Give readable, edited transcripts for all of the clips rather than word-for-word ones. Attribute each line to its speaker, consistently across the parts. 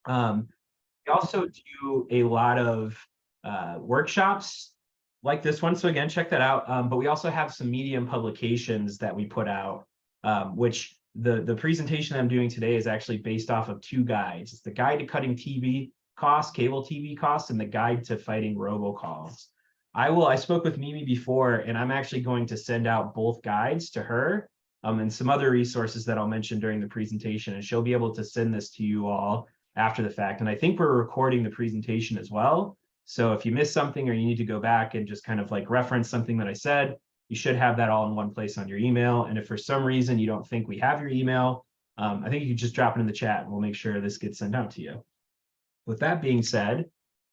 Speaker 1: Um, we also do a lot of workshops like this one. So again, check that out. But we also have some Medium publications that we put out, which the presentation I'm doing today is actually based off of two guides. It's the guide to cutting TV costs, cable TV costs, and the guide to fighting robocalls. I spoke with Mimi before, and I'm actually going to send out both guides to her, and some other resources that I'll mention during the presentation, and she'll be able to send this to you all after the fact. And I think we're recording the presentation as well. So if you missed something or you need to go back and just kind of like reference something that I said, you should have that all in one place on your email. And if for some reason you don't think we have your email, I think you can just drop it in the chat and we'll make sure this gets sent out to you. With that being said,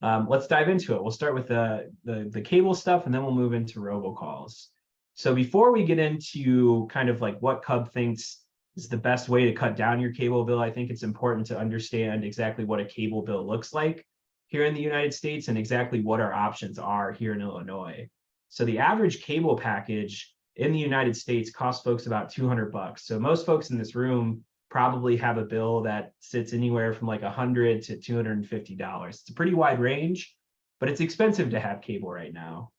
Speaker 1: let's dive into it. We'll start with the cable stuff and then we'll move into robocalls. So before we get into kind of like what Cub thinks is the best way to cut down your cable bill, I think it's important to understand exactly what a cable bill looks like here in the United States and exactly what our options are here in Illinois. So the average cable package in the United States costs folks about $200. So most folks in this room probably have a bill that sits anywhere from like $100 to $250. It's a pretty wide range, but it's expensive to have cable right now.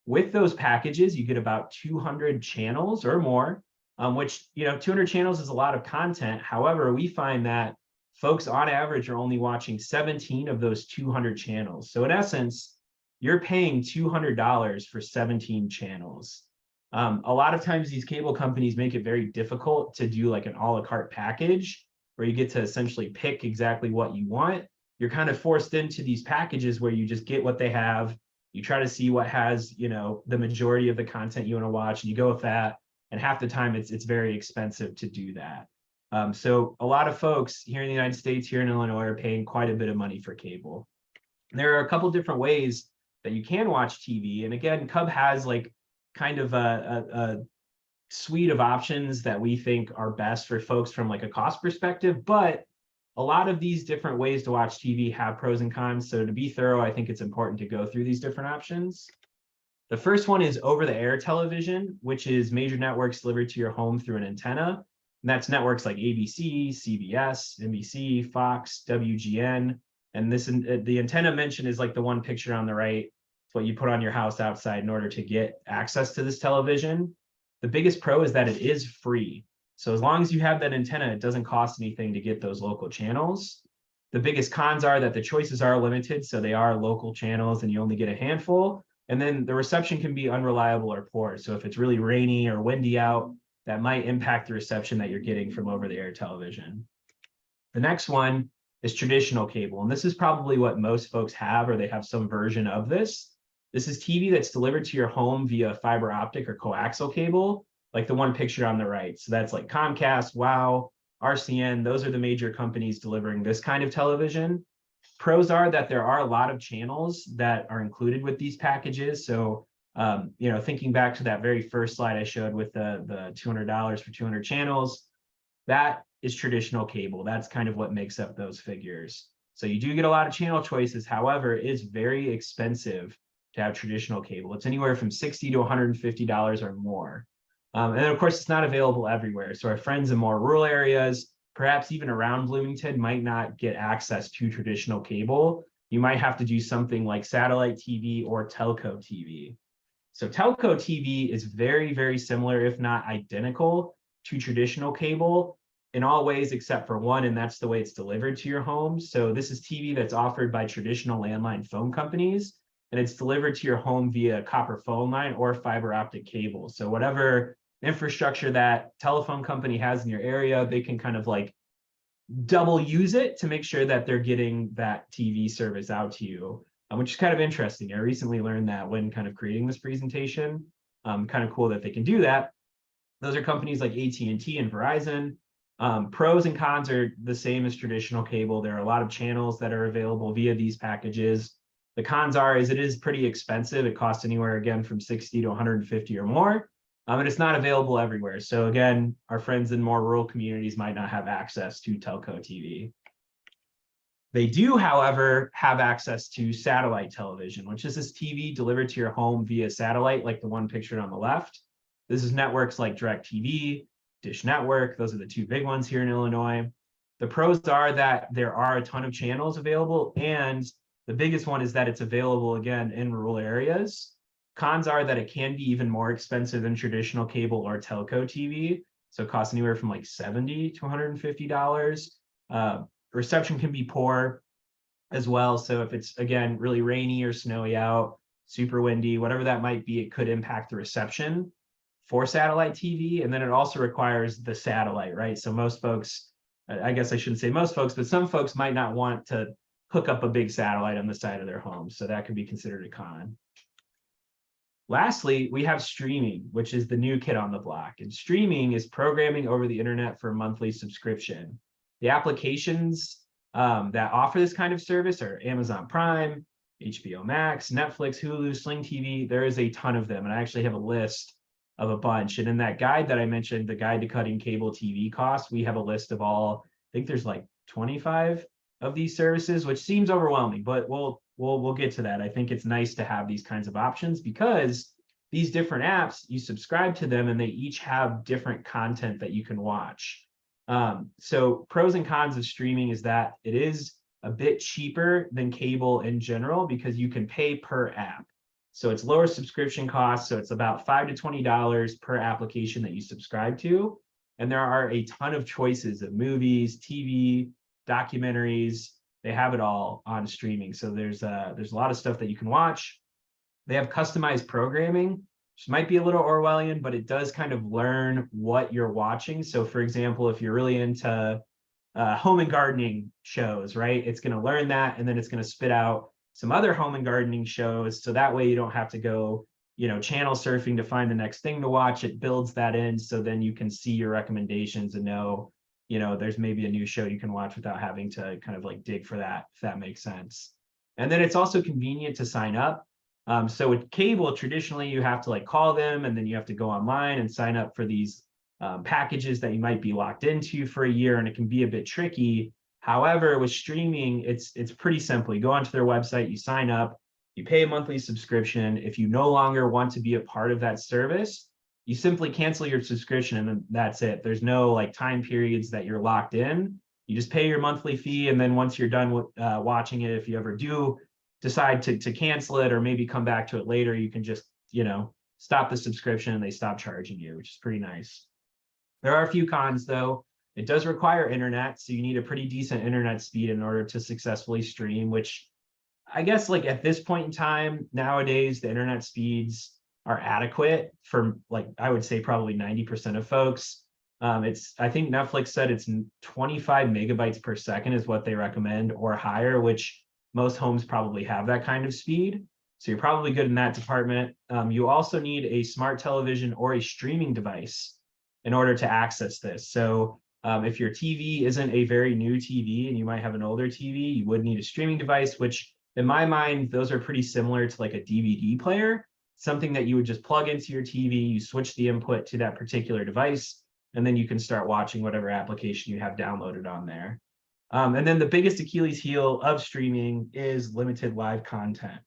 Speaker 1: With those packages, you get about 200 channels or more, which, 200 channels is a lot of content. However, we find that folks on average are only watching 17 of those 200 channels. So in essence, you're paying $200 for 17 channels. A lot of times these cable companies make it very difficult to do like an a la carte package where you get to essentially pick exactly what you want. You're kind of forced into these packages where you just get what they have. You try to see what has, the majority of the content you want to watch and you go with that. And half the time it's very expensive to do that. So a lot of folks here in the United States, here in Illinois, are paying quite a bit of money for cable. There are a couple different ways that you can watch TV. And again, Cub has like kind of a suite of options that we think are best for folks from like a cost perspective, but a lot of these different ways to watch TV have pros and cons. So to be thorough, I think it's important to go through these different options. The first one is over-the-air television, which is major networks delivered to your home through an antenna. And that's networks like ABC, CBS, NBC, Fox, WGN. And the antenna mentioned is like the one picture on the right. It's what you put on your house outside in order to get access to this television. The biggest pro is that it is free. So as long as you have that antenna, it doesn't cost anything to get those local channels. The biggest cons are that the choices are limited. So they are local channels and you only get a handful. And then the reception can be unreliable or poor. So if it's really rainy or windy out, that might impact the reception that you're getting from over-the-air television. The next one is traditional cable. And this is probably what most folks have, or they have some version of this. This is TV that's delivered to your home via fiber optic or coaxial cable, like the one pictured on the right. So that's like Comcast, WOW, RCN. Those are the major companies delivering this kind of television. Pros are that there are a lot of channels that are included with these packages. So, thinking back to that very first slide I showed with the $200 for 200 channels, that is traditional cable. That's kind of what makes up those figures. So you do get a lot of channel choices. However, it is very expensive to have traditional cable. It's anywhere from $60 to $150 or more. And then of course, it's not available everywhere. So our friends in more rural areas, perhaps even around Bloomington, might not get access to traditional cable. You might have to do something like satellite TV or telco TV. So telco TV is very, very similar, if not identical, to traditional cable in all ways except for one, and that's the way it's delivered to your home. So this is TV that's offered by traditional landline phone companies, and it's delivered to your home via copper phone line or fiber optic cable. So whatever infrastructure that telephone company has in your area, they can kind of like double use it to make sure that they're getting that TV service out to you, which is kind of interesting. I recently learned that when kind of creating this presentation. Kind of cool that they can do that. Those are companies like AT&T and Verizon. Pros and cons are the same as traditional cable. There are a lot of channels that are available via these packages. The cons is it is pretty expensive. It costs anywhere, again, from 60 to 150 or more. And it's not available everywhere. So again, our friends in more rural communities might not have access to telco TV. They do, however, have access to satellite television, which is this TV delivered to your home via satellite, like the one pictured on the left. This is networks like DirecTV, Dish Network. Those are the two big ones here in Illinois. The pros are that there are a ton of channels available, and the biggest one is that it's available again in rural areas. Cons are that it can be even more expensive than traditional cable or telco TV. So it costs anywhere from like $70 to $150. Reception can be poor as well. So if it's, again, really rainy or snowy out, super windy, whatever that might be, it could impact the reception for satellite TV. And then it also requires the satellite, right? So most folks, I guess I shouldn't say most folks, but some folks might not want to hook up a big satellite on the side of their home. So that could be considered a con. Lastly, we have streaming, which is the new kid on the block. And streaming is programming over the internet for a monthly subscription. The applications that offer this kind of service are Amazon Prime, HBO Max, Netflix, Hulu, Sling TV. There is a ton of them. And I actually have a list of a bunch. And in that guide that I mentioned, the guide to cutting cable TV costs, we have a list of all, I think there's like 25 of these services, which seems overwhelming, but we'll get to that. I think it's nice to have these kinds of options because these different apps, you subscribe to them and they each have different content that you can watch. So pros and cons of streaming is that it is a bit cheaper than cable in general because you can pay per app. So it's lower subscription costs. So it's about $5 to $20 per application that you subscribe to. And there are a ton of choices of movies, TV, documentaries. They have it all on streaming. So there's a lot of stuff that you can watch. They have customized programming, which might be a little Orwellian, but it does kind of learn what you're watching. So for example, if you're really into home and gardening shows, right? It's going to learn that, and then it's going to spit out some other home and gardening shows. So that way you don't have to go, channel surfing to find the next thing to watch. It builds that in. So then you can see your recommendations and know, there's maybe a new show you can watch without having to kind of like dig for that, if that makes sense. And then it's also convenient to sign up. So with cable, traditionally you have to like call them and then you have to go online and sign up for these packages that you might be locked into for a year, and it can be a bit tricky. However, with streaming, it's pretty simple. You go onto their website, you sign up, you pay a monthly subscription. If you no longer want to be a part of that service, you simply cancel your subscription and then that's it. There's no like time periods that you're locked in. You just pay your monthly fee, and then once you're done with watching it, if you ever do decide to cancel it or maybe come back to it later, you can just stop the subscription and they stop charging you, which is pretty nice. There are a few cons though. It does require internet, so you need a pretty decent internet speed in order to successfully stream, which I guess like at this point in time nowadays, the internet speeds are adequate for like, I would say probably 90% of folks. I think Netflix said it's 25 megabytes per second is what they recommend or higher, which most homes probably have that kind of speed. So you're probably good in that department. You also need a smart television or a streaming device in order to access this. So if your TV isn't a very new TV and you might have an older TV, you would need a streaming device, which in my mind, those are pretty similar to like a DVD player, something that you would just plug into your TV, you switch the input to that particular device, and then you can start watching whatever application you have downloaded on there. And then the biggest Achilles heel of streaming is limited live content.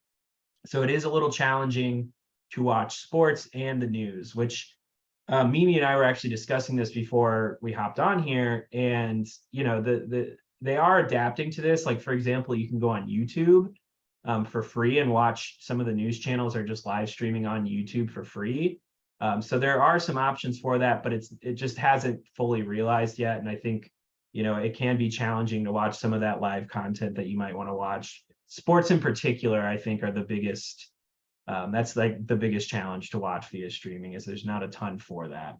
Speaker 1: So it is a little challenging to watch sports and the news, which Mimi and I were actually discussing this before we hopped on here. And, they are adapting to this. Like, for example, you can go on YouTube for free and watch some of the news channels are just live streaming on YouTube for free. So there are some options for that, but it just hasn't fully realized yet. And I think, it can be challenging to watch some of that live content that you might want to watch. Sports in particular, I think, are the biggest. That's like the biggest challenge to watch via streaming, is there's not a ton for that.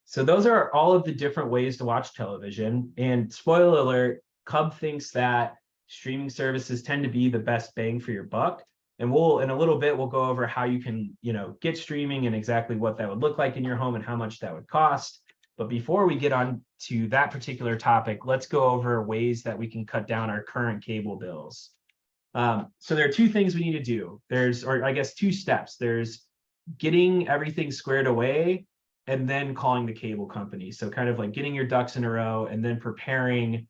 Speaker 1: So those are all of the different ways to watch television. And spoiler alert, Cub thinks that streaming services tend to be the best bang for your buck. And in a little bit, we'll go over how you can, get streaming and exactly what that would look like in your home and how much that would cost. But before we get on to that particular topic, let's go over ways that we can cut down our current cable bills. So there are two things we need to do. Or I guess two steps. There's getting everything squared away and then calling the cable company. So kind of like getting your ducks in a row and then preparing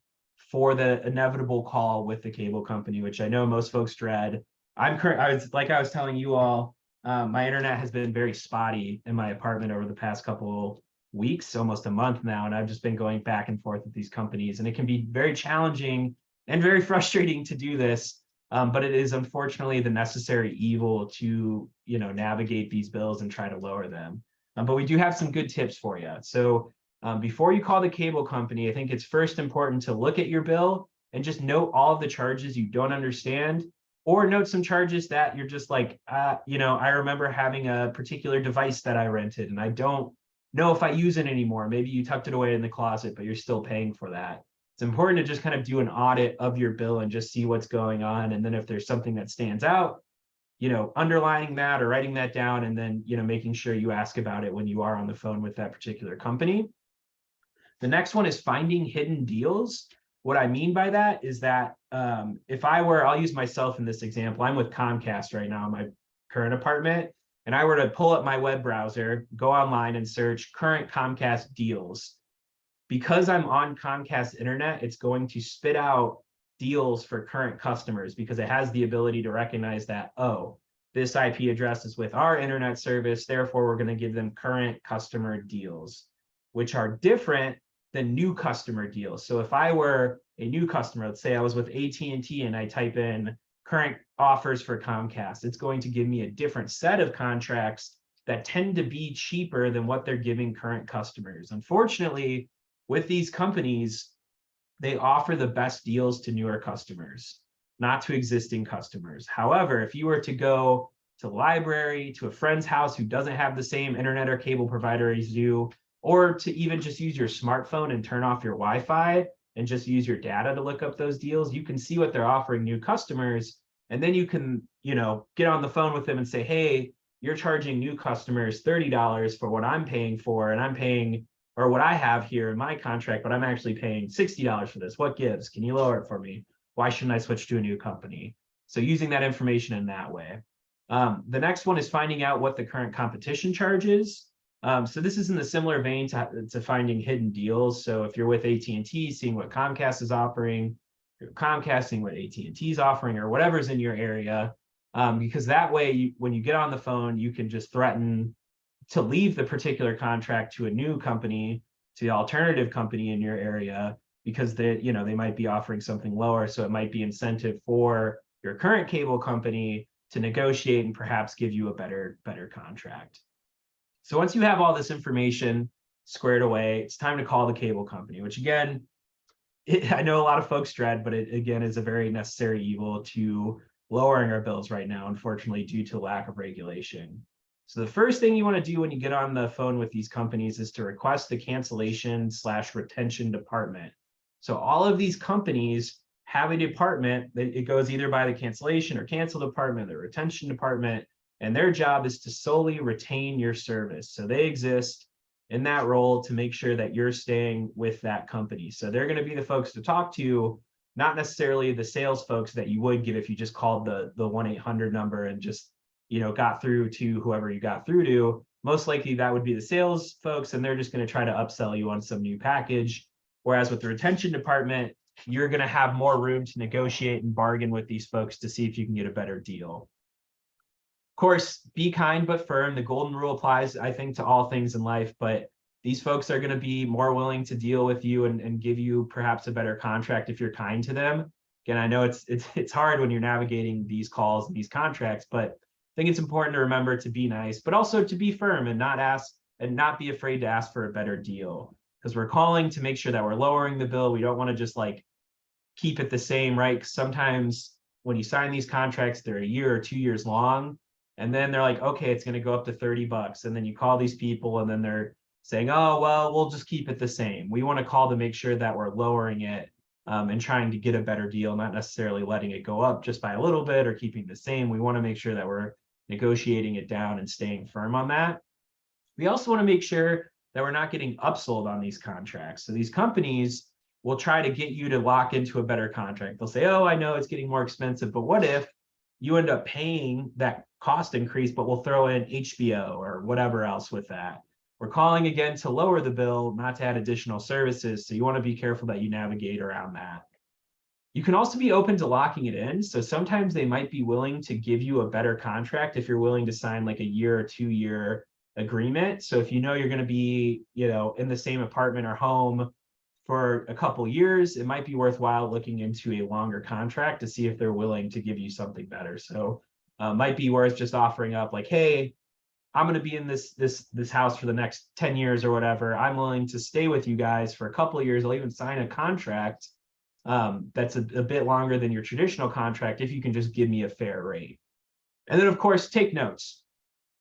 Speaker 1: for the inevitable call with the cable company, which I know most folks dread. I was telling you all, my internet has been very spotty in my apartment over the past couple weeks, almost a month now, and I've just been going back and forth with these companies, and it can be very challenging and very frustrating to do this. But it is unfortunately the necessary evil to, navigate these bills and try to lower them. But we do have some good tips for you. So before you call the cable company, I think it's first important to look at your bill and just note all of the charges you don't understand, or note some charges that you're just like, I remember having a particular device that I rented and I don't know if I use it anymore. Maybe you tucked it away in the closet, but you're still paying for that. It's important to just kind of do an audit of your bill and just see what's going on. And then if there's something that stands out, underlining that or writing that down, and then, making sure you ask about it when you are on the phone with that particular company. The next one is finding hidden deals. What I mean by that is that if I'll use myself in this example, I'm with Comcast right now in my current apartment, and I were to pull up my web browser, go online and search current Comcast deals. Because I'm on Comcast internet, it's going to spit out deals for current customers because it has the ability to recognize that, oh, this IP address is with our internet service, therefore we're going to give them current customer deals, which are different than new customer deals. So if I were a new customer, let's say I was with AT&T and I type in current offers for Comcast, it's going to give me a different set of contracts that tend to be cheaper than what they're giving current customers. Unfortunately, with these companies, they offer the best deals to newer customers, not to existing customers. However, if you were to go to the library, to a friend's house who doesn't have the same internet or cable provider as you, or to even just use your smartphone and turn off your Wi-Fi and just use your data to look up those deals, you can see what they're offering new customers. And then you can, get on the phone with them and say, hey, you're charging new customers $30 for what I'm paying for, and I'm paying, or what I have here in my contract, but I'm actually paying $60 for this. What gives? Can you lower it for me? Why shouldn't I switch to a new company? So using that information in that way. The next one is finding out what the current competition charges. So this is in the similar vein to finding hidden deals. So if you're with AT&T, seeing what Comcast is offering, Comcast seeing what AT&T is offering, or whatever's in your area, because that way, when you get on the phone, you can just threaten to leave the particular contract to a new company, to the alternative company in your area, because they might be offering something lower. So it might be incentive for your current cable company to negotiate and perhaps give you a better contract. So once you have all this information squared away, it's time to call the cable company, which again, I know a lot of folks dread, but it again is a very necessary evil to lowering our bills right now, unfortunately, due to lack of regulation. So the first thing you want to do when you get on the phone with these companies is to request the cancellation/retention department. So all of these companies have a department that it goes either by the cancellation or cancel department, the retention department, and their job is to solely retain your service. So they exist in that role to make sure that you're staying with that company. So they're going to be the folks to talk to, not necessarily the sales folks that you would get if you just called the 1-800 number and just got through to whoever you got through to. Most likely that would be the sales folks, and they're just going to try to upsell you on some new package. Whereas with the retention department, you're going to have more room to negotiate and bargain with these folks to see if you can get a better deal. Of course, be kind but firm. The golden rule applies, I think, to all things in life, but these folks are going to be more willing to deal with you and give you perhaps a better contract if you're kind to them. Again, I know it's hard when you're navigating these calls and these contracts, but I think it's important to remember to be nice, but also to be firm and not be afraid to ask for a better deal, because we're calling to make sure that we're lowering the bill. We don't want to just keep it the same, right? 'Cause sometimes when you sign these contracts, they're a year or 2 years long, and then they're like, okay, it's going to go up to $30. And then you call these people and then they're saying, oh, well, we'll just keep it the same. We want to call to make sure that we're lowering it and trying to get a better deal, not necessarily letting it go up just by a little bit or keeping the same. We want to make sure that we're negotiating it down and staying firm on that. We also want to make sure that we're not getting upsold on these contracts. So these companies will try to get you to lock into a better contract. They'll say, oh, I know it's getting more expensive, but what if you end up paying that cost increase, but we'll throw in HBO or whatever else with that. We're calling again to lower the bill, not to add additional services. So you want to be careful that you navigate around that. You can also be open to locking it in. So sometimes they might be willing to give you a better contract if you're willing to sign a year or 2 year agreement. So if you know you're going to be, in the same apartment or home for a couple years, it might be worthwhile looking into a longer contract to see if they're willing to give you something better. So might be worth just offering up like, hey, I'm going to be in this house for the next 10 years or whatever. I'm willing to stay with you guys for a couple of years. I'll even sign a contract that's a bit longer than your traditional contract if you can just give me a fair rate. And then, of course, take notes.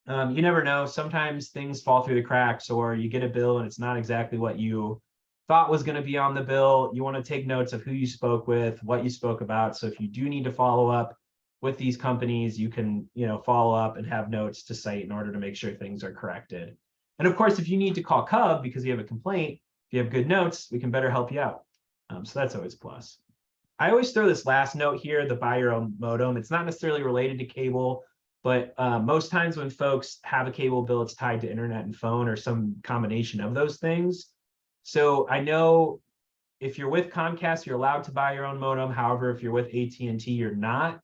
Speaker 1: You never know. Sometimes things fall through the cracks, or you get a bill and it's not exactly what you thought was going to be on the bill. You want to take notes of who you spoke with, what you spoke about. So if you do need to follow up with these companies, you can, follow up and have notes to cite in order to make sure things are corrected. And of course, if you need to call Cub because you have a complaint, if you have good notes, we can better help you out. So that's always a plus. I always throw this last note here, the buy your own modem. It's not necessarily related to cable, but most times when folks have a cable bill, it's tied to internet and phone or some combination of those things. So I know if you're with Comcast, you're allowed to buy your own modem. However, if you're with AT&T, you're not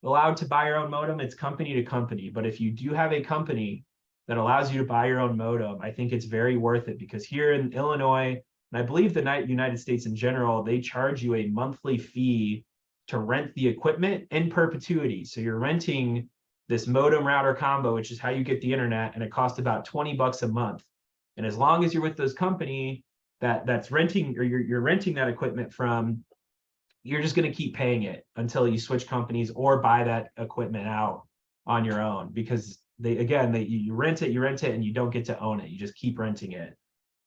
Speaker 1: allowed to buy your own modem. It's company to company. But if you do have a company that allows you to buy your own modem, I think it's very worth it, because here in Illinois, and I believe the United States in general, they charge you a monthly fee to rent the equipment in perpetuity. So you're renting this modem router combo, which is how you get the internet, and it costs about 20 bucks a month. And as long as you're with this company that's renting, or you're renting that equipment from, you're just going to keep paying it until you switch companies or buy that equipment out on your own, because you rent it, and you don't get to own it. You just keep renting it.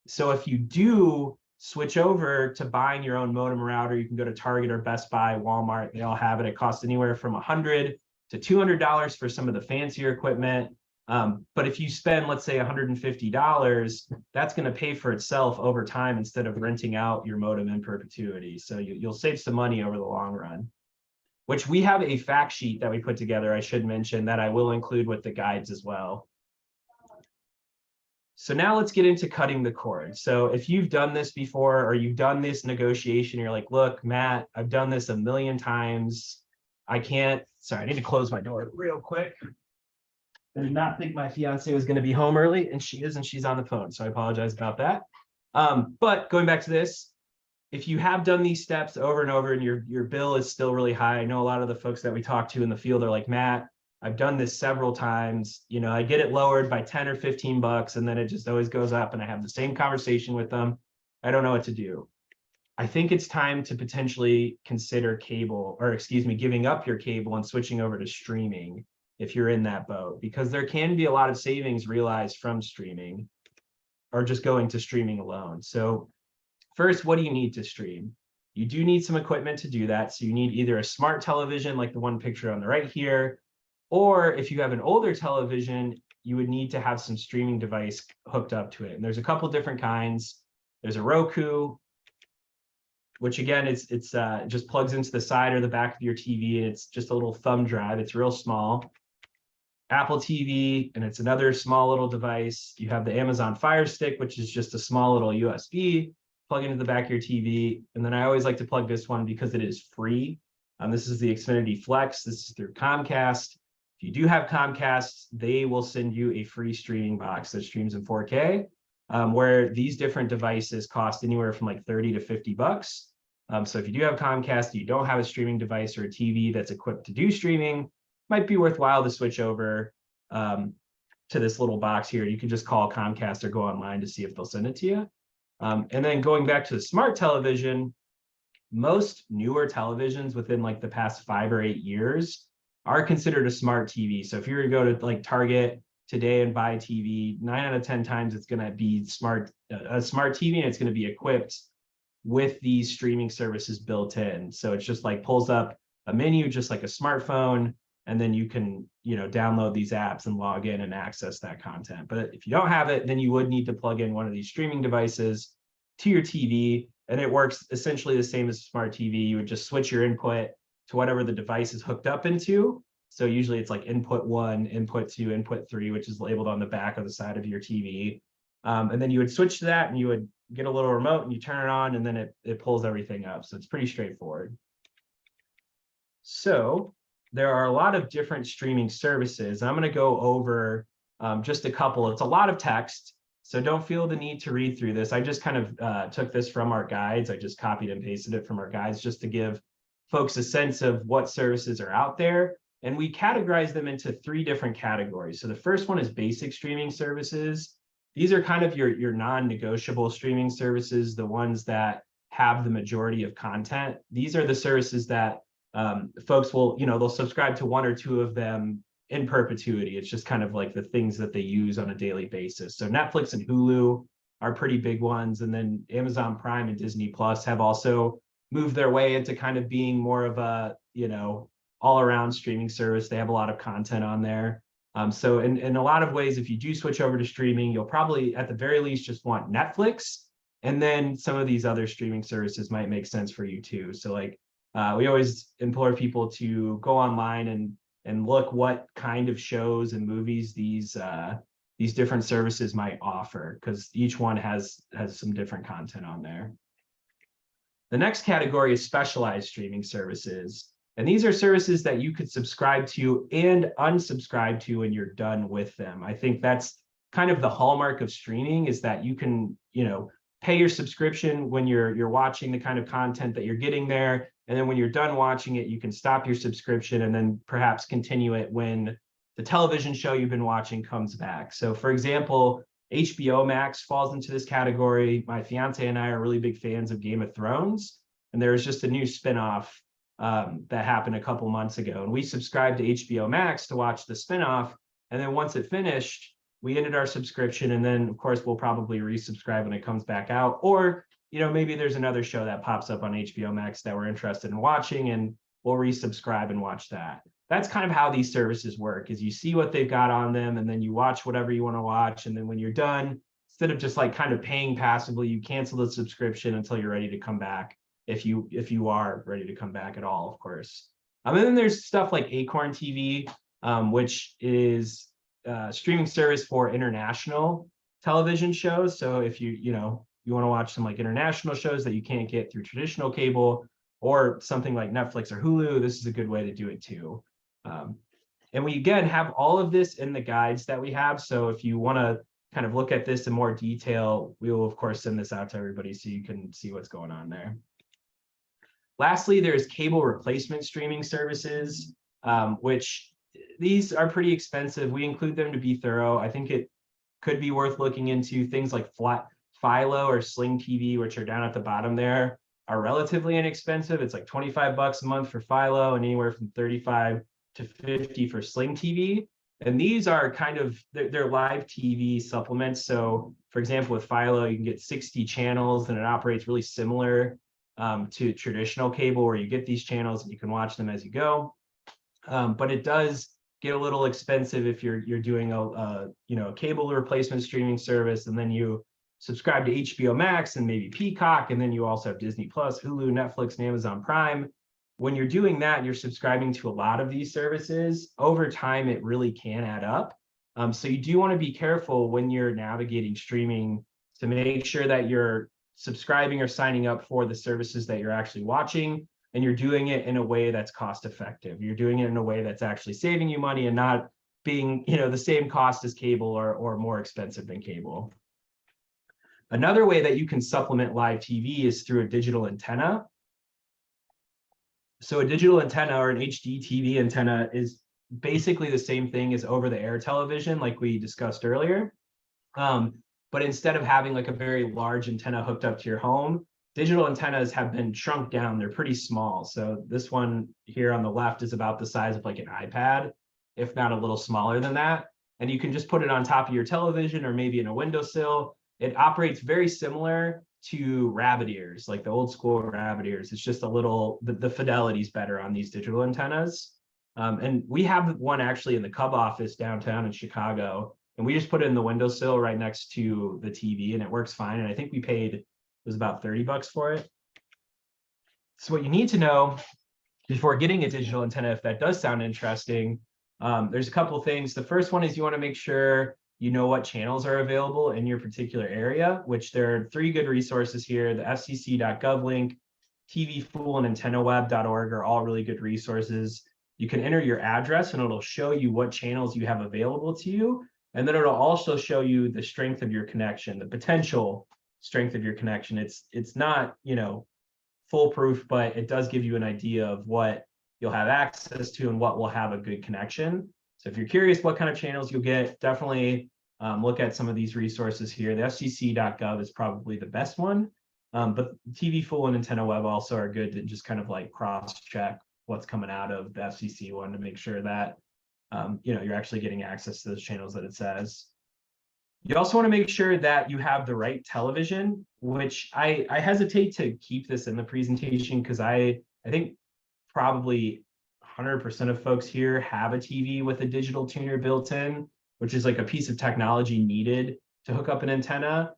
Speaker 1: So if you do switch over to buying your own modem router, you can go to Target or Best Buy, Walmart. They all have it. It costs anywhere from $100 to $200 for some of the fancier equipment. But if you spend, let's say, $150, that's going to pay for itself over time instead of renting out your modem in perpetuity. So you'll save some money over the long run, which we have a fact sheet that we put together, I should mention, that I will include with the guides as well. So now let's get into cutting the cord. So if you've done this before, or you've done this negotiation, you're like, look, Matt, I've done this a million times. I can't, sorry, I need to close my door real quick. I did not think my fiance was going to be home early, and she is, and she's on the phone. So I apologize about that. But going back to this, if you have done these steps over and over and your bill is still really high, I know a lot of the folks that we talk to in the field are like, Matt, I've done this several times. I get it lowered by 10 or 15 bucks, and then it just always goes up, and I have the same conversation with them. I don't know what to do. I think it's time to potentially consider giving up your cable and switching over to streaming if you're in that boat, because there can be a lot of savings realized from streaming, or just going to streaming alone. So first, what do you need to stream? You do need some equipment to do that. So you need either a smart television like the one pictured on the right here, or if you have an older television, you would need to have some streaming device hooked up to it. And there's a couple different kinds. There's a Roku, which again, it just plugs into the side or the back of your TV, and it's just a little thumb drive. It's real small. Apple TV, and it's another small little device. You have the Amazon Fire Stick, which is just a small little USB, plug into the back of your TV. And then I always like to plug this one because it is free. This is the Xfinity Flex. This is through Comcast. If you do have Comcast, they will send you a free streaming box that streams in 4K, where these different devices cost anywhere from like 30 to 50 bucks. So if you do have Comcast, you don't have a streaming device or a TV that's equipped to do streaming, might be worthwhile to switch over to this little box here. You can just call Comcast or go online to see if they'll send it to you. And then going back to the smart television, most newer televisions within like the past 5 or 8 years are considered a smart TV. So if you were to go to like Target today and buy a TV, 9 out of 10 times it's going to be a smart TV, and it's going to be equipped with these streaming services built in. So it's just like pulls up a menu just like a smartphone, and then you can download these apps and log in and access that content. But if you don't have it, then you would need to plug in one of these streaming devices to your TV, and it works essentially the same as a smart TV. You would just switch your input to whatever the device is hooked up into. So usually it's like input 1, input 2, input 3, which is labeled on the back of the side of your TV. And then you would switch to that, and you would get a little remote, and you turn it on, and then it pulls everything up. So it's pretty straightforward. So there are a lot of different streaming services. I'm going to go over just a couple. It's a lot of text, so don't feel the need to read through this. I just kind of took this from our guides. I just copied and pasted it from our guides just to give folks a sense of what services are out there. And we categorize them into 3 different categories. So the first one is basic streaming services. These are kind of your non-negotiable streaming services, the ones that have the majority of content. These are the services that folks will, they'll subscribe to 1 or 2 of them in perpetuity. It's just kind of like the things that they use on a daily basis. So Netflix and Hulu are pretty big ones. And then Amazon Prime and Disney Plus have also moved their way into kind of being more of a, all around streaming service. They have a lot of content on there. So in a lot of ways, if you do switch over to streaming, you'll probably at the very least just want Netflix. And then some of these other streaming services might make sense for you too. So like we always implore people to go online and look what kind of shows and movies these different services might offer, because each one has some different content on there. The next category is specialized streaming services. And these are services that you could subscribe to and unsubscribe to when you're done with them. I think that's kind of the hallmark of streaming, is that you can, pay your subscription when you're watching the kind of content that you're getting there. And then when you're done watching it, you can stop your subscription and then perhaps continue it when the television show you've been watching comes back. So for example, HBO Max falls into this category. My fiance and I are really big fans of Game of Thrones. And there was just a new spinoff that happened a couple months ago. And we subscribed to HBO Max to watch the spinoff. And then once it finished, we ended our subscription. And then of course, we'll probably resubscribe when it comes back out. Or, maybe there's another show that pops up on HBO Max that we're interested in watching, and we'll resubscribe and watch that. That's kind of how these services work, is you see what they've got on them, and then you watch whatever you want to watch. And then when you're done, instead of just like kind of paying passively, you cancel the subscription until you're ready to come back. If you are ready to come back at all, of course. And then there's stuff like Acorn TV, which is a streaming service for international television shows. So if you want to watch some like international shows that you can't get through traditional cable, or something like Netflix or Hulu, this is a good way to do it too. And we again have all of this in the guides that we have. So if you want to kind of look at this in more detail, we will of course send this out to everybody so you can see what's going on there. Lastly, there's cable replacement streaming services, which these are pretty expensive. We include them to be thorough. I think it could be worth looking into. Things like Philo or Sling TV, which are down at the bottom there, are relatively inexpensive. It's like $25 a month for Philo and anywhere from $35 to $50 for Sling TV. And these are kind of, they're live TV supplements. So for example, with Philo, you can get 60 channels, and it operates really similar to traditional cable, where you get these channels and you can watch them as you go. But it does get a little expensive if you're doing a cable replacement streaming service, and then you subscribe to HBO Max and maybe Peacock, and then you also have Disney Plus, Hulu, Netflix, and Amazon Prime. When you're doing that, you're subscribing to a lot of these services. Over time, it really can add up. So you do want to be careful when you're navigating streaming to make sure that you're subscribing or signing up for the services that you're actually watching, and you're doing it in a way that's cost effective. You're doing it in a way that's actually saving you money and not being, the same cost as cable or more expensive than cable. Another way that you can supplement live TV is through a digital antenna. So a digital antenna, or an HD TV antenna, is basically the same thing as over-the-air television, like we discussed earlier. But instead of having like a very large antenna hooked up to your home, digital antennas have been shrunk down. They're pretty small. So this one here on the left is about the size of like an iPad, if not a little smaller than that. And you can just put it on top of your television or maybe in a windowsill. It operates very similar to rabbit ears, like the old school rabbit ears. It's just a little, the fidelity's better on these digital antennas. And we have one actually in the Cub office downtown in Chicago, and we just put it in the windowsill right next to the TV, and it works fine. And I think we paid, it was about $30 for it. So what you need to know before getting a digital antenna, if that does sound interesting, there's a couple of things. The first one is you want to make sure you know what channels are available in your particular area, which there are 3 good resources here. The fcc.gov link, tvfool, and antennaweb.org are all really good resources. You can enter your address and it'll show you what channels you have available to you. And then it'll also show you the strength of your connection, the potential strength of your connection. It's not, foolproof, but it does give you an idea of what you'll have access to and what will have a good connection. So if you're curious what kind of channels you'll get, definitely look at some of these resources here. The fcc.gov is probably the best one, but TV Full and Nintendo Web also are good to just kind of like cross-check what's coming out of the FCC one to make sure that you're actually getting access to those channels that it says. You also want to make sure that you have the right television, which I hesitate to keep this in the presentation because I think probably 100% of folks here have a TV with a digital tuner built in, which is like a piece of technology needed to hook up an antenna,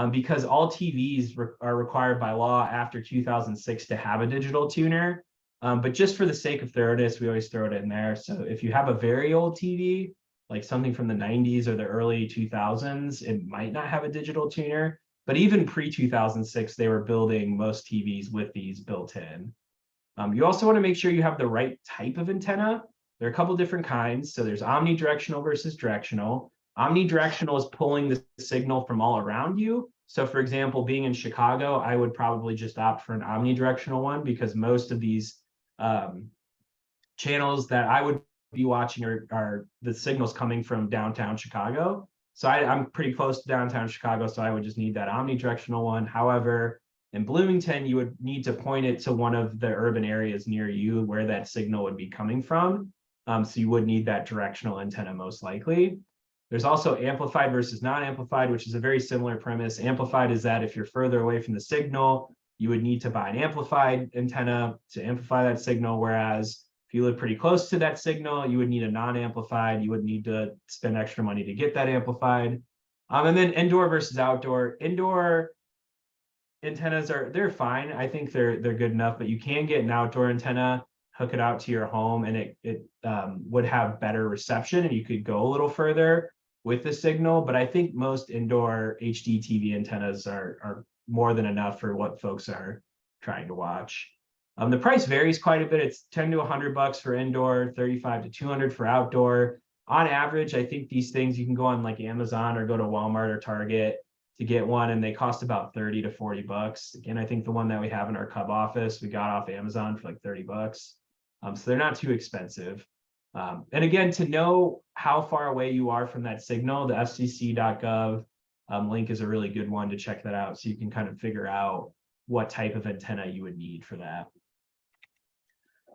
Speaker 1: because all TVs are required by law after 2006 to have a digital tuner. But just for the sake of thoroughness, we always throw it in there. So if you have a very old TV, like something from the 90s or the early 2000s, it might not have a digital tuner. But even pre-2006, they were building most TVs with these built in. You also want to make sure you have the right type of antenna. There are a couple different kinds. So there's omnidirectional versus directional. Omnidirectional is pulling the signal from all around you. So for example, being in Chicago, I would probably just opt for an omnidirectional one because most of these channels that I would be watching are the signals coming from downtown Chicago. So I'm pretty close to downtown Chicago, so I would just need that omnidirectional one. However, in Bloomington, you would need to point it to one of the urban areas near you where that signal would be coming from. So you would need that directional antenna most likely. There's also amplified versus non-amplified, which is a very similar premise. Amplified is that if you're further away from the signal, you would need to buy an amplified antenna to amplify that signal, whereas if you live pretty close to that signal, you would need a non-amplified. You would need to spend extra money to get that amplified. And then indoor versus outdoor. Indoor antennas they're fine. I think they're good enough, but you can get an outdoor antenna, hook it out to your home, and it would have better reception, and you could go a little further with the signal. But I think most indoor HD TV antennas are more than enough for what folks are trying to watch. The price varies quite a bit. It's $10 to $100 for indoor, $35 to $200 for outdoor. On average, I think these things you can go on like Amazon or go to Walmart or Target to get one, and they cost about $30 to $40. Again, I think the one that we have in our Cub office, we got off Amazon for like $30. So they're not too expensive. And again, to know how far away you are from that signal, the fcc.gov link is a really good one to check that out, so you can kind of figure out what type of antenna you would need for that.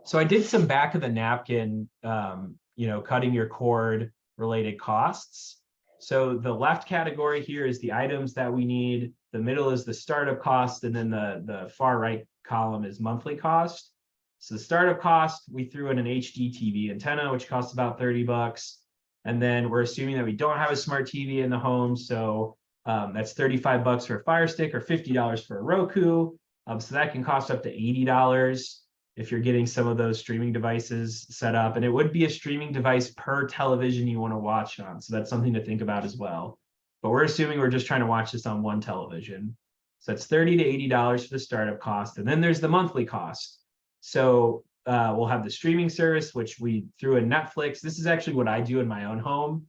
Speaker 1: So I did some back of the napkin, cutting your cord related costs. So the left category here is the items that we need. The middle is the startup cost, and then the far right column is monthly cost. So the startup cost, we threw in an HD TV antenna, which costs about $30. And then we're assuming that we don't have a smart TV in the home. So that's $35 for a Fire Stick or $50 for a Roku. So that can cost up to $80 if you're getting some of those streaming devices set up. And it would be a streaming device per television you want to watch on. So that's something to think about as well. But we're assuming we're just trying to watch this on one television. So that's $30 to $80 for the startup cost. And then there's the monthly cost. So we'll have the streaming service, which we threw in Netflix. This is actually what I do in my own home.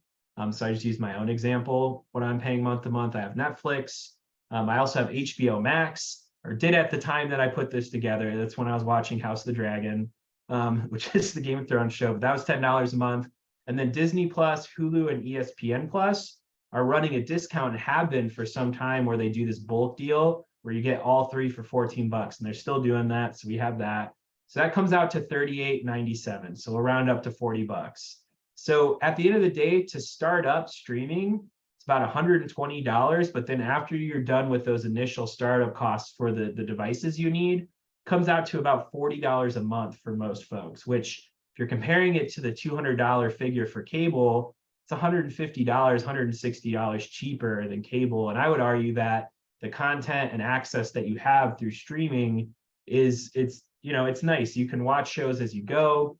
Speaker 1: So I just use my own example. When I'm paying month to month, I have Netflix. I also have HBO Max, or did at the time that I put this together. That's when I was watching House of the Dragon, which is the Game of Thrones show. But that was $10 a month. And then Disney Plus, Hulu, and ESPN Plus are running a discount and have been for some time, where they do this bulk deal where you get all three for $14, and they're still doing that. So we have that. So that comes out to $38.97. So we'll round up to $40. So at the end of the day, to start up streaming, it's about $120. But then after you're done with those initial startup costs for the devices you need, comes out to about $40 a month for most folks, which if you're comparing it to the $200 figure for cable, it's $150, $160 cheaper than cable. And I would argue that the content and access that you have through streaming it's nice. You can watch shows as you go.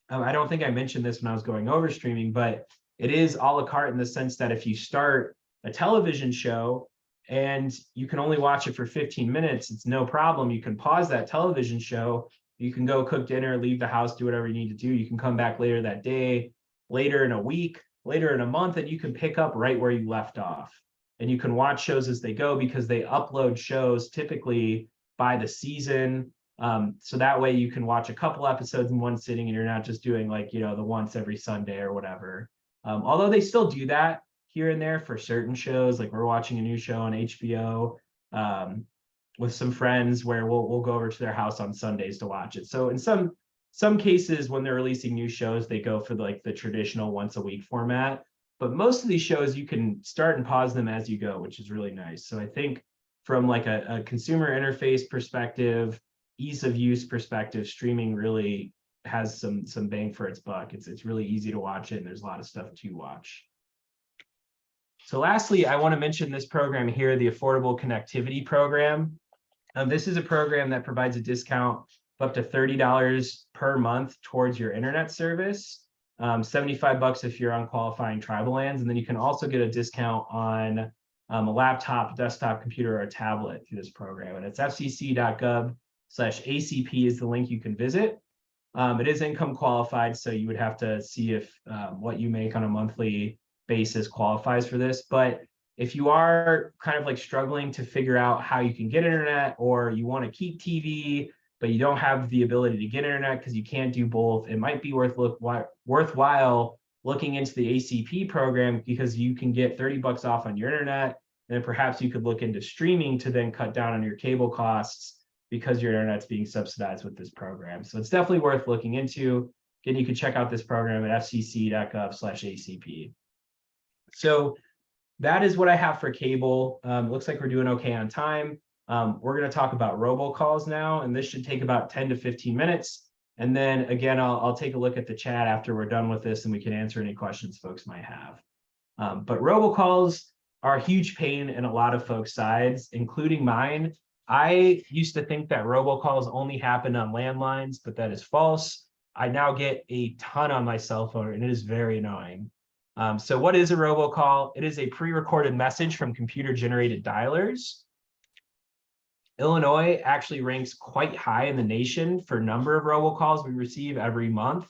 Speaker 1: I don't think I mentioned this when I was going over streaming, but it is a la carte in the sense that if you start a television show and you can only watch it for 15 minutes, it's no problem. You can pause that television show. You can go cook dinner, leave the house, do whatever you need to do. You can come back later that day, later in a week, later in a month, and you can pick up right where you left off. And you can watch shows as they go because they upload shows typically by the season. So that way you can watch a couple episodes in one sitting and you're not just doing like, the once every Sunday or whatever. Although they still do that here and there for certain shows, like we're watching a new show on HBO with some friends where we'll go over to their house on Sundays to watch it. So in some cases when they're releasing new shows, they go for like the traditional once a week format. But most of these shows you can start and pause them as you go, which is really nice. So I think from like a consumer interface perspective, ease of use perspective, streaming really has some bang for its buck. It's really easy to watch it, and there's a lot of stuff to watch. So lastly, I want to mention this program here, the Affordable Connectivity Program. This is a program that provides a discount of up to $30 per month towards your internet service. $75 if you're on qualifying tribal lands, and then you can also get a discount on a laptop, desktop computer, or a tablet through this program. And it's fcc.gov/ACP is the link you can visit. It is income qualified, so you would have to see if what you make on a monthly basis qualifies for this. But if you are kind of like struggling to figure out how you can get internet, or you want to keep TV, but you don't have the ability to get internet because you can't do both, it might be worthwhile looking into the ACP program, because you can get $30 off on your internet, and then perhaps you could look into streaming to then cut down on your cable costs because your internet's being subsidized with this program. So it's definitely worth looking into. Again, you can check out this program at fcc.gov/ACP. So that is what I have for cable. Looks like we're doing okay on time. We're going to talk about robocalls now, and this should take about 10 to 15 minutes. And then again, I'll take a look at the chat after we're done with this, and we can answer any questions folks might have. But robocalls are a huge pain in a lot of folks' sides, including mine. I used to think that robocalls only happened on landlines, but that is false. I now get a ton on my cell phone, and it is very annoying. So what is a robocall? It is a pre-recorded message from computer-generated dialers. Illinois actually ranks quite high in the nation for number of robocalls we receive every month.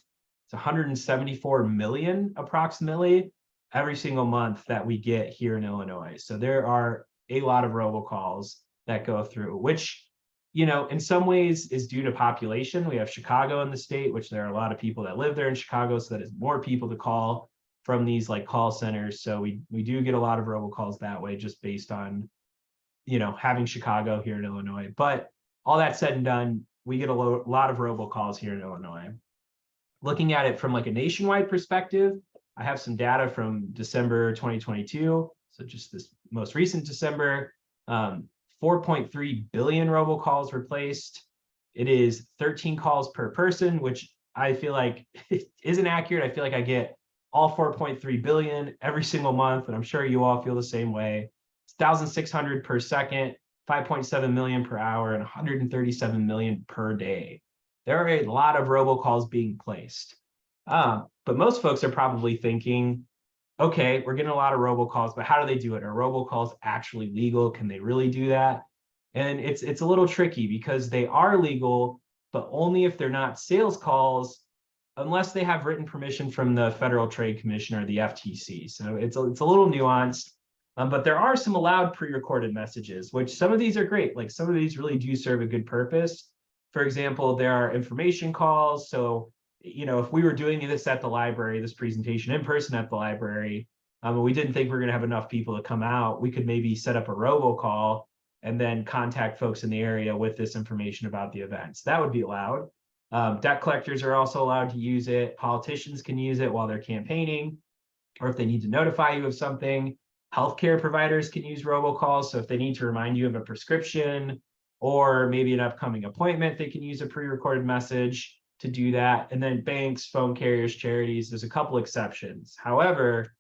Speaker 1: It's 174 million approximately every single month that we get here in Illinois. So there are a lot of robocalls that go through, which, in some ways is due to population. We have Chicago in the state, which there are a lot of people that live there in Chicago, so that is more people to call from these like call centers. So we do get a lot of robocalls that way, just based on having Chicago here in Illinois. But all that said and done, we get a lot of robocalls here in Illinois. Looking at it from like a nationwide perspective, I have some data from December 2022. So just this most recent December, 4.3 billion robocalls were placed. It is 13 calls per person, which I feel like isn't accurate. I feel like I get all 4.3 billion every single month, and I'm sure you all feel the same way. It's 1,600 per second, 5.7 million per hour, and 137 million per day. There are a lot of robocalls being placed. But most folks are probably thinking, okay, we're getting a lot of robocalls, but how do they do it? Are robocalls actually legal? Can they really do that? And it's a little tricky, because they are legal, but only if they're not sales calls, unless they have written permission from the Federal Trade Commission or the FTC. So it's a little nuanced. But there are some allowed pre-recorded messages, which some of these are great. Like some of these really do serve a good purpose. For example, there are information calls. So, if we were doing this at the library, this presentation in person at the library, and we didn't think we were going to have enough people to come out, we could maybe set up a robocall and then contact folks in the area with this information about the events. That would be allowed. Debt collectors are also allowed to use it. Politicians can use it while they're campaigning, or if they need to notify you of something. Healthcare providers can use robocalls. So if they need to remind you of a prescription or maybe an upcoming appointment, they can use a pre-recorded message to do that. And then banks, phone carriers, charities, there's a couple exceptions. However,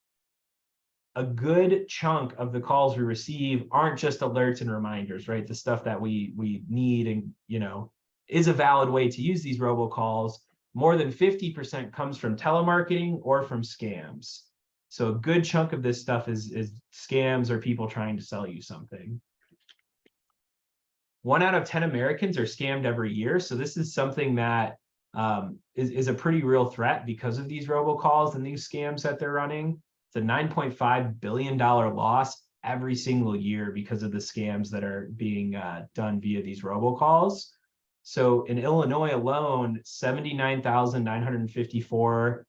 Speaker 1: a good chunk of the calls we receive aren't just alerts and reminders, right? The stuff that we need and, is a valid way to use these robocalls. More than 50% comes from telemarketing or from scams. So a good chunk of this stuff is scams or people trying to sell you something. 1 out of 10 Americans are scammed every year. So this is something that is a pretty real threat because of these robocalls and these scams that they're running. It's a $9.5 billion loss every single year because of the scams that are being done via these robocalls. So in Illinois alone, 79,954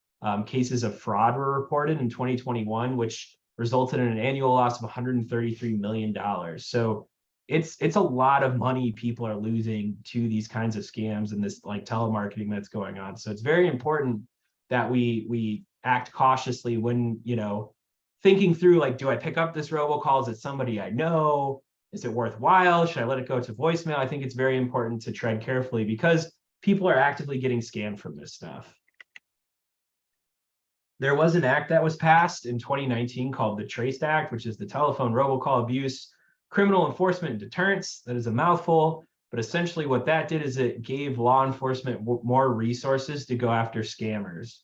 Speaker 1: cases of fraud were reported in 2021, which resulted in an annual loss of $133 million. So it's a lot of money people are losing to these kinds of scams and this like telemarketing that's going on. So it's very important that we act cautiously when, thinking through, like, do I pick up this robocall? Is it somebody I know? Is it worthwhile? Should I let it go to voicemail? I think it's very important to tread carefully because people are actively getting scammed from this stuff. There was an act that was passed in 2019 called the TRACED Act, which is the Telephone Robocall Abuse Criminal Enforcement and Deterrence. That is a mouthful, but essentially what that did is it gave law enforcement more resources to go after scammers.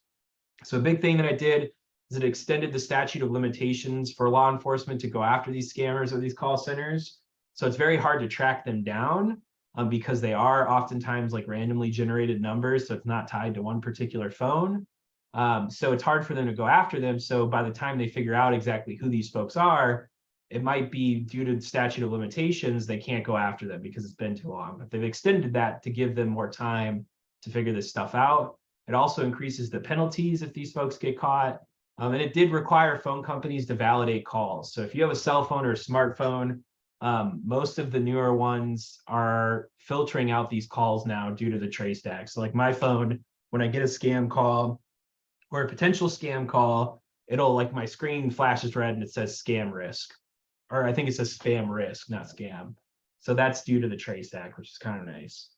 Speaker 1: So a big thing that I did is it extended the statute of limitations for law enforcement to go after these scammers or these call centers. So it's very hard to track them down because they are oftentimes like randomly generated numbers. So it's not tied to one particular phone. So it's hard for them to go after them. So by the time they figure out exactly who these folks are, it might be due to the statute of limitations, they can't go after them because it's been too long. But they've extended that to give them more time to figure this stuff out. It also increases the penalties if these folks get caught. And it did require phone companies to validate calls. So if you have a cell phone or a smartphone, most of the newer ones are filtering out these calls now due to the TRACED Act. So like my phone, when I get a scam call or a potential scam call, it'll like my screen flashes red and it says scam risk. Or I think it says spam risk, not scam. So that's due to the TRACED Act, which is kind of nice.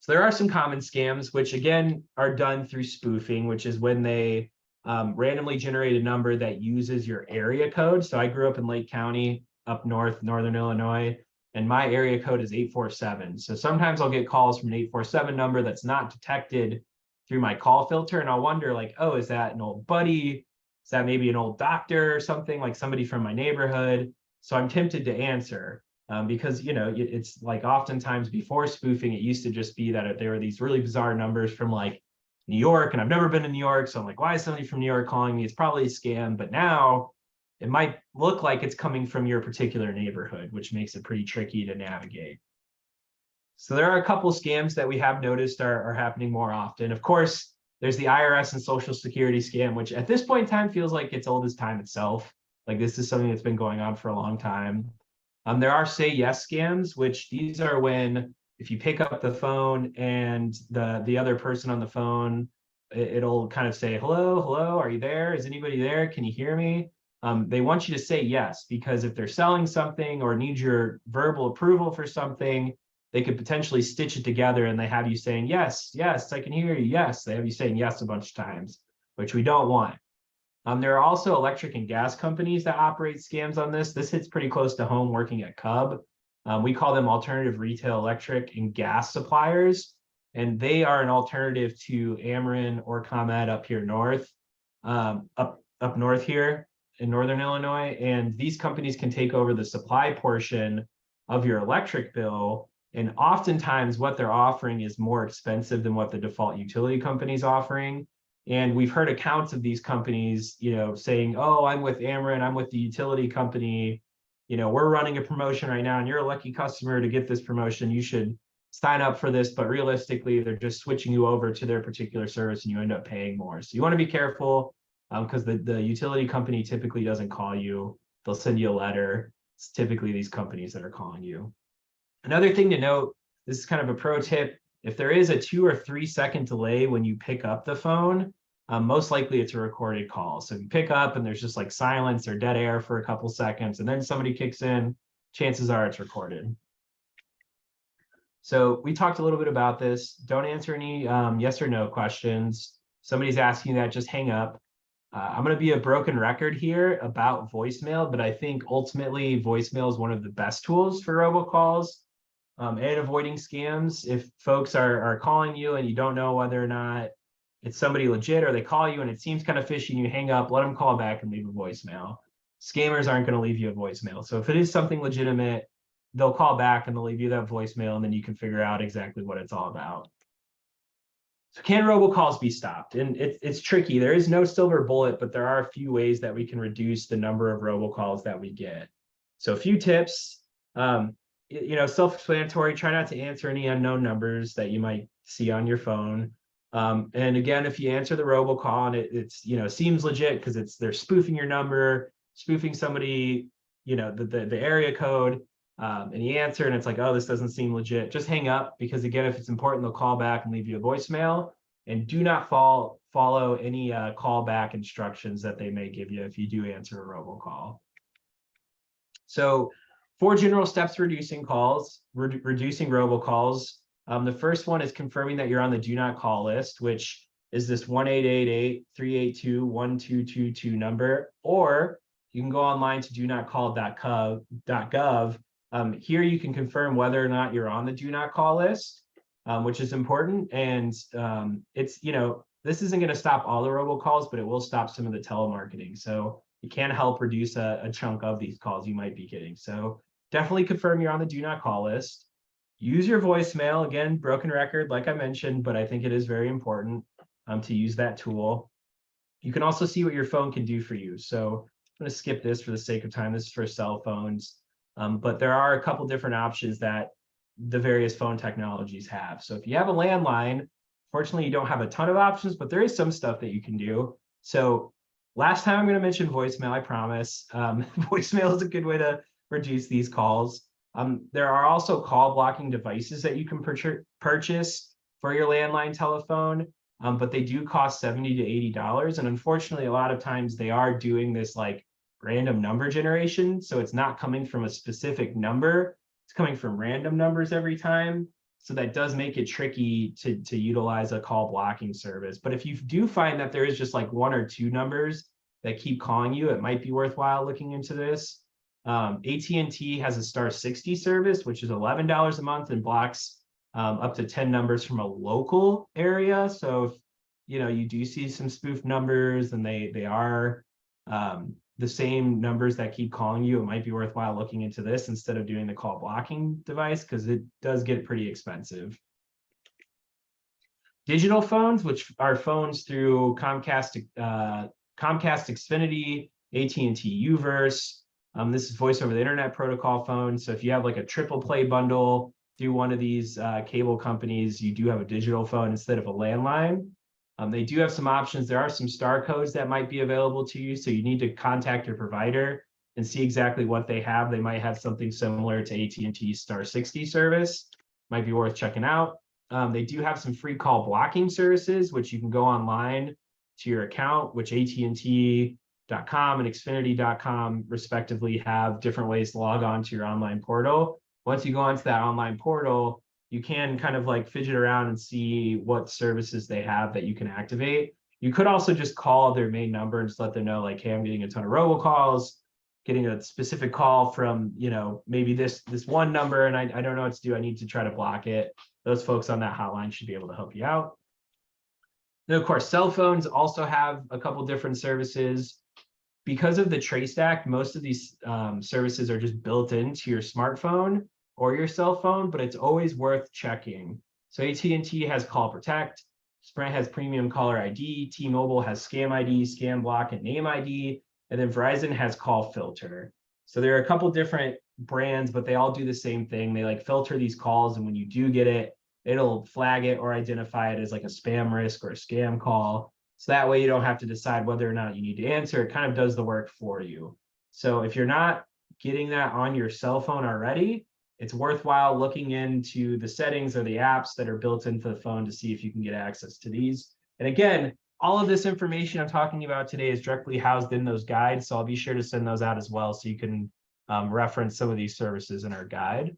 Speaker 1: So there are some common scams, which again are done through spoofing, which is when they randomly generate a number that uses your area code. So I grew up in Lake County, up north, northern Illinois, and my area code is 847. So sometimes I'll get calls from an 847 number that's not detected through my call filter, and I'll wonder like, oh, is that an old buddy? Is that maybe an old doctor or something, like somebody from my neighborhood? So I'm tempted to answer because, it's like oftentimes before spoofing, it used to just be that there were these really bizarre numbers from like New York, and I've never been to New York. So I'm like, why is somebody from New York calling me? It's probably a scam. But now it might look like it's coming from your particular neighborhood, which makes it pretty tricky to navigate. So there are a couple scams that we have noticed are happening more often. Of course, there's the IRS and Social Security scam, which at this point in time feels like it's old as time itself. Like this is something that's been going on for a long time. There are say yes scams, which these are when if you pick up the phone and the other person on the phone, it'll kind of say, hello, are you there? Is anybody there? Can you hear me? They want you to say yes, because if they're selling something or need your verbal approval for something, they could potentially stitch it together and they have you saying, yes, I can hear you. Yes, they have you saying yes a bunch of times, which we don't want. There are also electric and gas companies that operate scams on this. This hits pretty close to home working at Cub. We call them alternative retail electric and gas suppliers, and they are an alternative to Ameren or ComEd up here north, up north here in northern Illinois. And these companies can take over the supply portion of your electric bill. And oftentimes what they're offering is more expensive than what the default utility company is offering. And we've heard accounts of these companies, saying, oh, I'm with Ameren, I'm with the utility company. We're running a promotion right now and you're a lucky customer to get this promotion. You should sign up for this. But realistically, they're just switching you over to their particular service and you end up paying more. So you want to be careful because the utility company typically doesn't call you. They'll send you a letter. It's typically these companies that are calling you. Another thing to note, this is kind of a pro tip. If there is a 2 or 3 second delay when you pick up the phone, most likely it's a recorded call. So if you pick up and there's just like silence or dead air for a couple seconds and then somebody kicks in, chances are it's recorded. So we talked a little bit about this. Don't answer any yes or no questions. Somebody's asking that, just hang up. I'm going to be a broken record here about voicemail, but I think ultimately voicemail is one of the best tools for robocalls and avoiding scams. If folks are calling you and you don't know whether or not it's somebody legit, or they call you and it seems kind of fishy and you hang up, let them call back and leave a voicemail. Scammers aren't going to leave you a voicemail. So if it is something legitimate, they'll call back and they'll leave you that voicemail, and then you can figure out exactly what it's all about. So can robocalls be stopped? And it's tricky. There is no silver bullet, but there are a few ways that we can reduce the number of robocalls that we get. So a few tips, self-explanatory, try not to answer any unknown numbers that you might see on your phone. And again, if you answer the robocall and it's seems legit because they're spoofing your number, spoofing somebody, the area code, and you answer and it's like, oh, this doesn't seem legit, just hang up, because again, if it's important, they'll call back and leave you a voicemail. And do not follow any callback instructions that they may give you if you do answer a robocall. So 4 general steps reducing robocalls. The first one is confirming that you're on the do not call list, which is this 1-888-382-1222 number, or you can go online to donotcall.gov. Here you can confirm whether or not you're on the do not call list, which is important. And this isn't going to stop all the robocalls, but it will stop some of the telemarketing. So it can help reduce a chunk of these calls you might be getting. So definitely confirm you're on the do not call list. Use your voicemail. Again, broken record, like I mentioned, but I think it is very important to use that tool. You can also see what your phone can do for you. So I'm going to skip this for the sake of time. This is for cell phones. But there are a couple different options that the various phone technologies have. So if you have a landline, fortunately, you don't have a ton of options, but there is some stuff that you can do. So last time I'm going to mention voicemail, I promise. Voicemail is a good way to reduce these calls. There are also call blocking devices that you can purchase for your landline telephone, but they do cost $70 to $80. And unfortunately, a lot of times they are doing this like random number generation. So it's not coming from a specific number. It's coming from random numbers every time. So that does make it tricky to utilize a call blocking service. But if you do find that there is just like 1 or 2 numbers that keep calling you, it might be worthwhile looking into this. AT&T has a star 60 service, which is $11 a month and blocks up to 10 numbers from a local area. So if you do see some spoof numbers and they are the same numbers that keep calling you, it might be worthwhile looking into this instead of doing the call blocking device, because it does get pretty expensive. Digital phones, which are phones through Comcast Xfinity, AT&T Uverse. This is voice over the internet protocol phone. So if you have like a triple play bundle through one of these cable companies, you do have a digital phone instead of a landline. They do have some options. There are some star codes that might be available to you. So you need to contact your provider and see exactly what they have. They might have something similar to AT&T's star 60 service. Might be worth checking out. They do have some free call blocking services, which you can go online to your account, which AT&T.com and Xfinity.com respectively have different ways to log on to your online portal. Once you go onto that online portal, you can kind of like fidget around and see what services they have that you can activate. You could also just call their main number and just let them know like, hey, I'm getting a ton of robocalls, getting a specific call from, maybe this one number, and I don't know what to do. I need to try to block it. Those folks on that hotline should be able to help you out. Then of course, cell phones also have a couple different services. Because of the Trace Act, most of these services are just built into your smartphone or your cell phone, but it's always worth checking. So AT&T has Call Protect, Sprint has Premium Caller ID, T-Mobile has Scam ID, Scam Block, and Name ID, and then Verizon has Call Filter. So there are a couple different brands, but they all do the same thing. They like filter these calls, and when you do get it, it'll flag it or identify it as like a spam risk or a scam call. So that way you don't have to decide whether or not you need to answer. It kind of does the work for you. So if you're not getting that on your cell phone already, it's worthwhile looking into the settings or the apps that are built into the phone to see if you can get access to these. And again, all of this information I'm talking about today is directly housed in those guides. So I'll be sure to send those out as well so you can reference some of these services in our guide.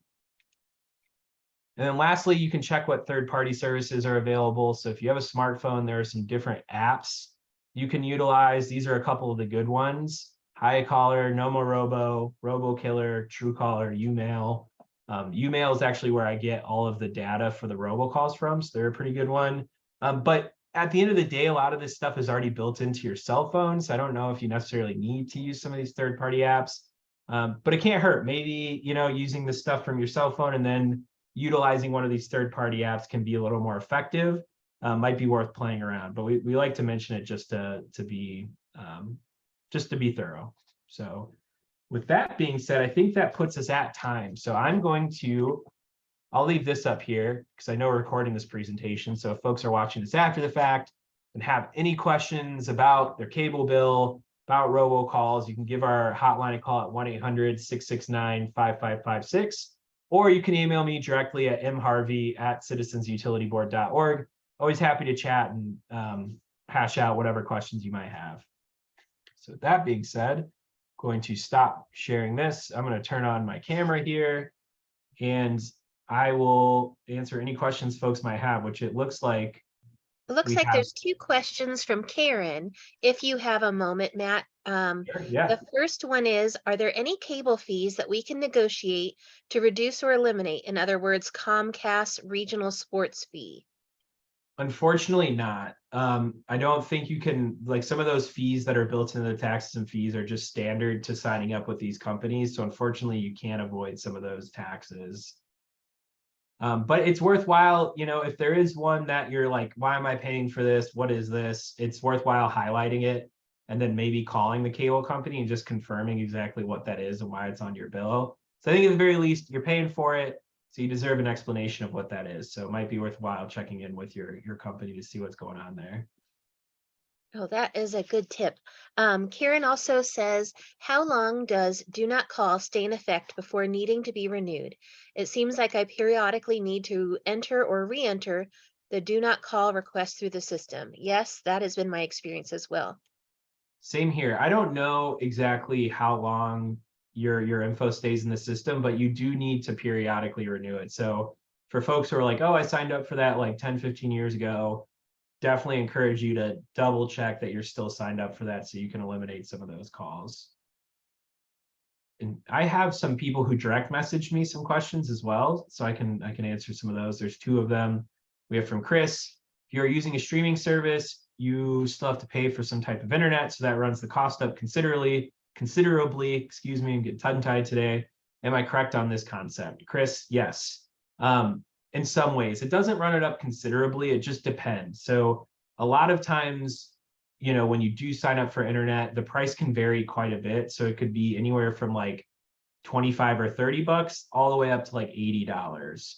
Speaker 1: And then lastly, you can check what third-party services are available. So if you have a smartphone, there are some different apps you can utilize. These are a couple of the good ones: HiCaller, NomoRobo, RoboKiller, Truecaller, Umail. Umail is actually where I get all of the data for the robocalls from, so they're a pretty good one. But at the end of the day, a lot of this stuff is already built into your cell phone, so I don't know if you necessarily need to use some of these third-party apps. But it can't hurt. Maybe using this stuff from your cell phone and then utilizing one of these third-party apps can be a little more effective. might be worth playing around. But we like to mention it just to be thorough. So with that being said, I think that puts us at time. So I'll leave this up here because I know we're recording this presentation. So if folks are watching this after the fact and have any questions about their cable bill, about robocalls, you can give our hotline a call at 1-800-669-5556, or you can email me directly at mharvey@citizensutilityboard.org. Always happy to chat and hash out whatever questions you might have. So with that being said, going to stop sharing this. I'm going to turn on my camera here, and I will answer any questions folks might have, which it looks like
Speaker 2: there's 2 questions from Karen, if you have a moment, Matt.
Speaker 1: Sure, yeah.
Speaker 2: The first one is, are there any cable fees that we can negotiate to reduce or eliminate? In other words, Comcast regional sports fee.
Speaker 1: Unfortunately not. I don't think you can, like, some of those fees that are built into the taxes and fees are just standard to signing up with these companies. So unfortunately, you can't avoid some of those taxes. But it's worthwhile, if there is one that you're like, why am I paying for this? What is this? It's worthwhile highlighting it and then maybe calling the cable company and just confirming exactly what that is and why it's on your bill. So I think at the very least, you're paying for it, so you deserve an explanation of what that is. So it might be worthwhile checking in with your company to see what's going on there.
Speaker 2: Oh, that is a good tip. Karen also says, how long does do not call stay in effect before needing to be renewed? It seems like I periodically need to enter or re-enter the do not call request through the system. Yes, that has been my experience as well.
Speaker 1: Same here. I don't know exactly how long your info stays in the system, but you do need to periodically renew it. So for folks who are like, oh, I signed up for that like 10, 15 years ago, definitely encourage you to double check that you're still signed up for that so you can eliminate some of those calls. And I have some people who direct message me some questions as well, so I can answer some of those. There's 2 of them. We have from Chris. If you're using a streaming service, you still have to pay for some type of internet, so that runs the cost up considerably. Excuse me, I'm getting tongue-tied today. Am I correct on this concept? Chris, yes. In some ways, it doesn't run it up considerably. It just depends. So a lot of times, when you do sign up for internet, the price can vary quite a bit. So it could be anywhere from like 25 or 30 bucks all the way up to like $80.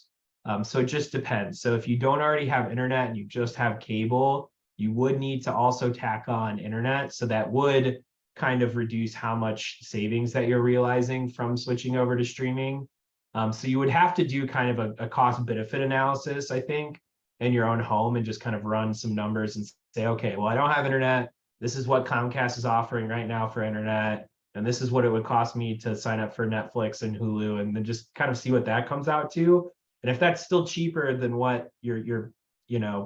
Speaker 1: So it just depends. So if you don't already have internet and you just have cable, you would need to also tack on internet. So that would kind of reduce how much savings that you're realizing from switching over to streaming. So you would have to do kind of a cost benefit analysis, I think, in your own home and just kind of run some numbers and say, okay, well, I don't have internet. This is what Comcast is offering right now for internet. And this is what it would cost me to sign up for Netflix and Hulu, and then just kind of see what that comes out to. And if that's still cheaper than what you're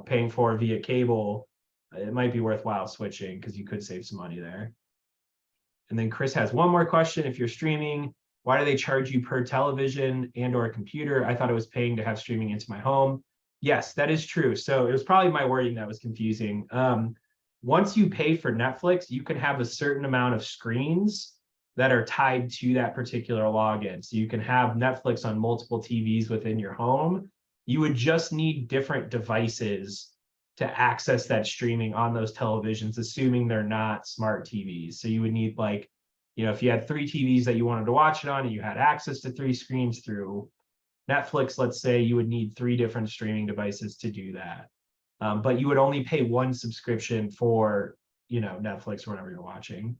Speaker 1: paying for via cable, it might be worthwhile switching because you could save some money there. And then Chris has one more question. If you're streaming, why do they charge you per television and or computer? I thought it was paying to have streaming into my home. Yes, that is true. So it was probably my wording that was confusing. Once you pay for Netflix, you can have a certain amount of screens that are tied to that particular login. So you can have Netflix on multiple TVs within your home. You would just need different devices to access that streaming on those televisions, assuming they're not smart TVs. So you would need, like, if you had 3 TVs that you wanted to watch it on and you had access to 3 screens through Netflix, let's say, you would need 3 different streaming devices to do that. But you would only pay 1 subscription for, Netflix or whatever you're watching.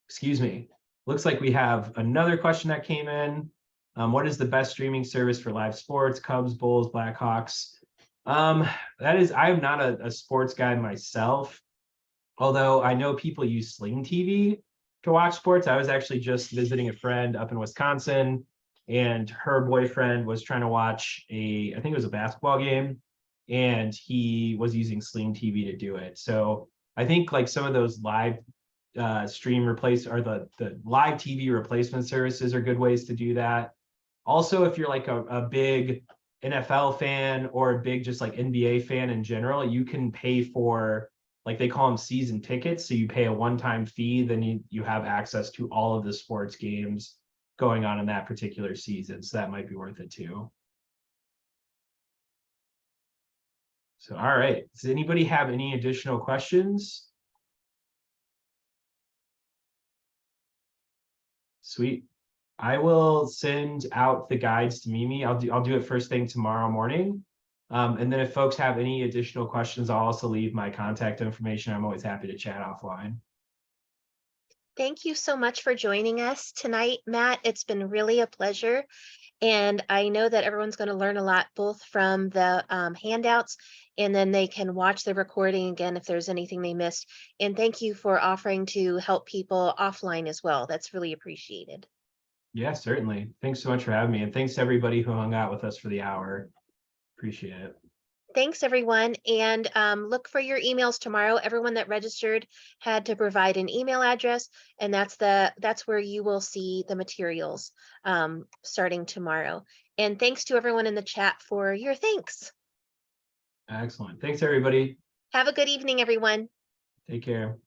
Speaker 1: Excuse me. Looks like we have another question that came in. What is the best streaming service for live sports? Cubs, Bulls, Blackhawks? I'm not a sports guy myself, although I know people use Sling TV to watch sports. I was actually just visiting a friend up in Wisconsin, and her boyfriend was trying to watch I think it was a basketball game, and he was using Sling TV to do it. So I think like some of those live stream replace or the live TV replacement services are good ways to do that. Also, if you're like a big NFL fan or a big just like NBA fan in general, you can pay for, like, they call them season tickets. So you pay a one-time fee, then you have access to all of the sports games going on in that particular season. So that might be worth it too. So, all right. Does anybody have any additional questions? Sweet. I will send out the guides to Mimi. I'll do it first thing tomorrow morning. And then if folks have any additional questions, I'll also leave my contact information. I'm always happy to chat offline.
Speaker 2: Thank you so much for joining us tonight, Matt. It's been really a pleasure. And I know that everyone's going to learn a lot, both from the handouts, and then they can watch the recording again if there's anything they missed. And thank you for offering to help people offline as well. That's really appreciated.
Speaker 1: Yeah, certainly. Thanks so much for having me. And thanks to everybody who hung out with us for the hour. Appreciate it.
Speaker 2: Thanks, everyone. And look for your emails tomorrow. Everyone that registered had to provide an email address, and that's where you will see the materials starting tomorrow. And thanks to everyone in the chat for your thanks.
Speaker 1: Excellent. Thanks, everybody.
Speaker 2: Have a good evening, everyone.
Speaker 1: Take care.